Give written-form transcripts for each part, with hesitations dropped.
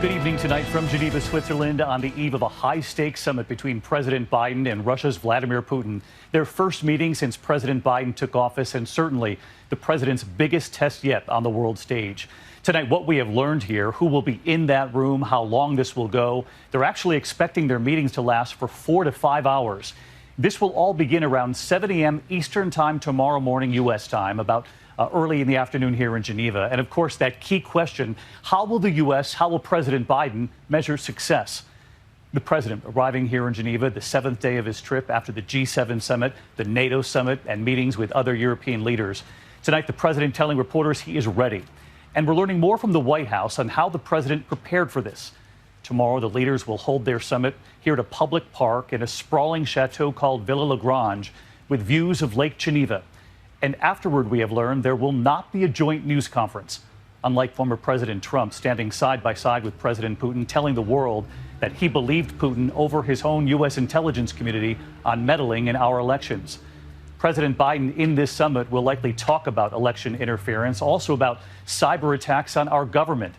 Good evening tonight from Geneva, Switzerland, on the eve of a high-stakes summit between President Biden and Russia's Vladimir Putin. Their first meeting since President Biden took office, and certainly the president's biggest test yet on the world stage. Tonight, what we have learned here, who will be in that room, how long this will go. They're actually expecting their meetings to last for 4 to 5 hours. This will all begin around 7 a.m. Eastern time tomorrow morning, U.S. time, about early in the afternoon here in Geneva. And of course, that key question, how will the U.S., how will President Biden measure success? The president arriving here in Geneva, the 7th day of his trip after the G7 summit, the NATO summit, and meetings with other European leaders. Tonight, the president telling reporters he is ready. And we're learning more from the White House on how the president prepared for this. Tomorrow, the leaders will hold their summit here at a public park in a sprawling chateau called Villa Lagrange with views of Lake Geneva. And afterward, we have learned there will not be a joint news conference. Unlike former President Trump standing side by side with President Putin, telling the world that he believed Putin over his own U.S. intelligence community on meddling in our elections. President Biden in this summit will likely talk about election interference, also about cyber attacks on our government,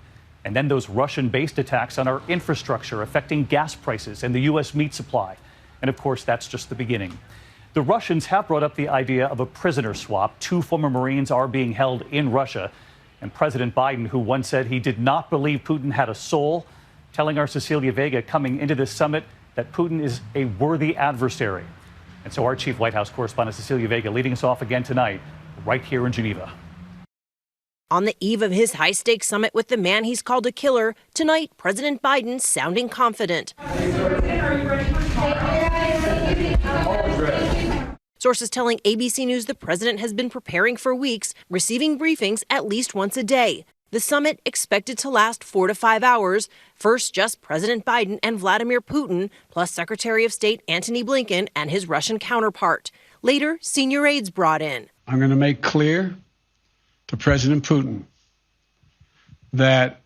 and then those Russian-based attacks on our infrastructure affecting gas prices and the U.S. meat supply. And of course, that's just the beginning. The Russians have brought up the idea of a prisoner swap. 2 former Marines are being held in Russia. And President Biden, who once said he did not believe Putin had a soul, telling our Cecilia Vega coming into this summit that Putin is a worthy adversary. And so our chief White House correspondent, Cecilia Vega, leading us off again tonight, right here in Geneva. On the eve of his high-stakes summit with the man he's called a killer, tonight, President Biden sounding confident. Sources telling ABC News the president has been preparing for weeks, receiving briefings at least once a day. The summit expected to last 4 to 5 hours. First, just President Biden and Vladimir Putin, plus Secretary of State Antony Blinken and his Russian counterpart. Later, senior aides brought in. I'm going to make clear to President Putin that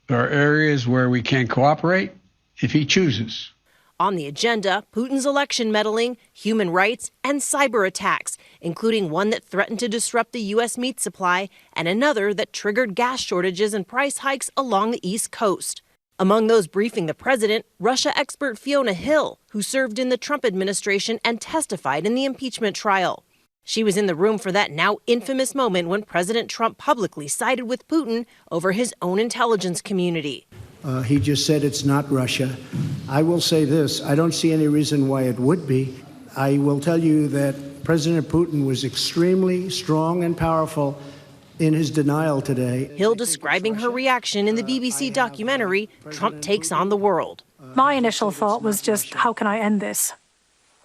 there are areas where we can cooperate if he chooses. On the agenda, Putin's election meddling, human rights, and cyber attacks, including one that threatened to disrupt the U.S. meat supply and another that triggered gas shortages and price hikes along the East Coast. Among those briefing the president, Russia expert Fiona Hill, who served in the Trump administration and testified in the impeachment trial. She was in the room for that now infamous moment when President Trump publicly sided with Putin over his own intelligence community. He just said it's not Russia. I will say this, I don't see any reason why it would be. I will tell you that President Putin was extremely strong and powerful in his denial today. Hill describing her reaction in the BBC documentary, Trump Takes on the World. My initial thought was just, how can I end this?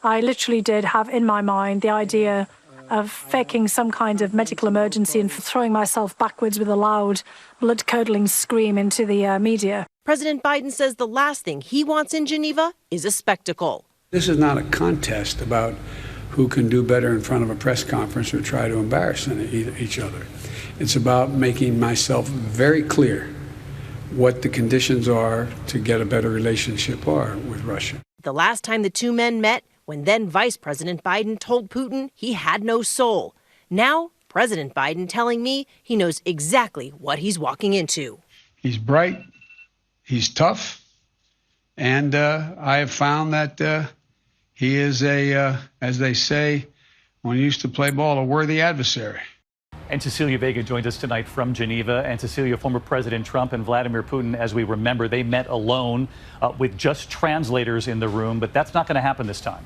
I literally did have in my mind the idea of faking some kind of medical emergency and throwing myself backwards with a loud, blood-curdling scream into the media. President Biden says the last thing he wants in Geneva is a spectacle. This is not a contest about who can do better in front of a press conference or try to embarrass each other. It's about making myself very clear what the conditions are to get a better relationship with Russia. The last time the two men met, when then Vice President Biden told Putin he had no soul. Now, President Biden telling me he knows exactly what he's walking into. He's bright, he's tough, and I have found that he is as they say when he used to play ball, a worthy adversary. And Cecilia Vega joined us tonight from Geneva. And Cecilia, former President Trump and Vladimir Putin, as we remember, they met alone with just translators in the room. But that's not going to happen this time.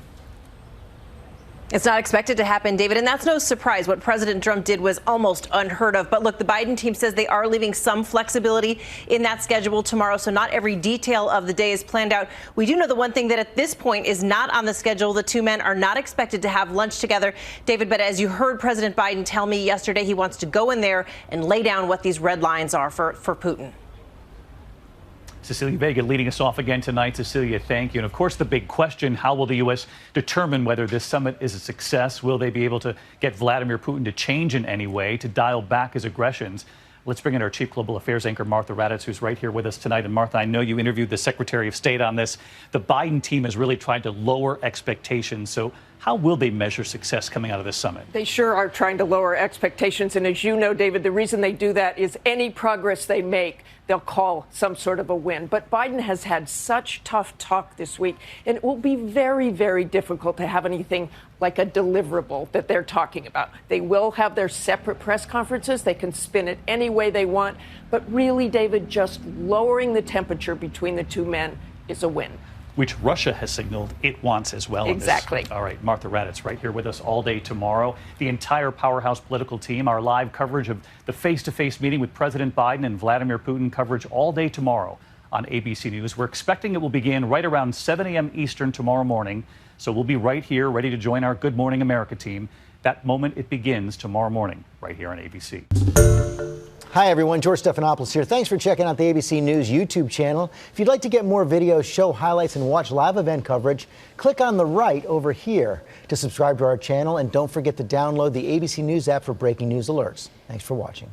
It's not expected to happen, David, and that's no surprise. What President Trump did was almost unheard of. But look, the Biden team says they are leaving some flexibility in that schedule tomorrow, so not every detail of the day is planned out. We do know the one thing that at this point is not on the schedule. The two men are not expected to have lunch together, David, but as you heard President Biden tell me yesterday, he wants to go in there and lay down what these red lines are for Putin. Cecilia Vega leading us off again tonight. Cecilia, thank you. And of course, the big question, how will the U.S. determine whether this summit is a success? Will they be able to get Vladimir Putin to change in any way, to dial back his aggressions? Let's bring in our chief global affairs anchor, Martha Raddatz, who's right here with us tonight. And Martha, I know you interviewed the Secretary of State on this. The Biden team has really tried to lower expectations. So How will they measure success coming out of this summit? They sure are trying to lower expectations. And as you know, David, the reason they do that is any progress they make, they'll call some sort of a win. But Biden has had such tough talk this week, and it will be very, very difficult to have anything like a deliverable that they're talking about. They will have their separate press conferences. They can spin it any way they want. But really, David, just lowering the temperature between the two men is a win. Which Russia has signaled it wants as well. Exactly. All right, Martha Raddatz right here with us all day tomorrow. The entire Powerhouse political team, our live coverage of the face-to-face meeting with President Biden and Vladimir Putin, coverage all day tomorrow on ABC News. We're expecting it will begin right around 7 a.m. Eastern tomorrow morning. So we'll be right here ready to join our Good Morning America team. That moment it begins tomorrow morning right here on ABC. Hi, everyone. George Stephanopoulos here. Thanks for checking out the ABC News YouTube channel. If you'd like to get more videos, show highlights, and watch live event coverage, click on the right over here to subscribe to our channel. And don't forget to download the ABC News app for breaking news alerts. Thanks for watching.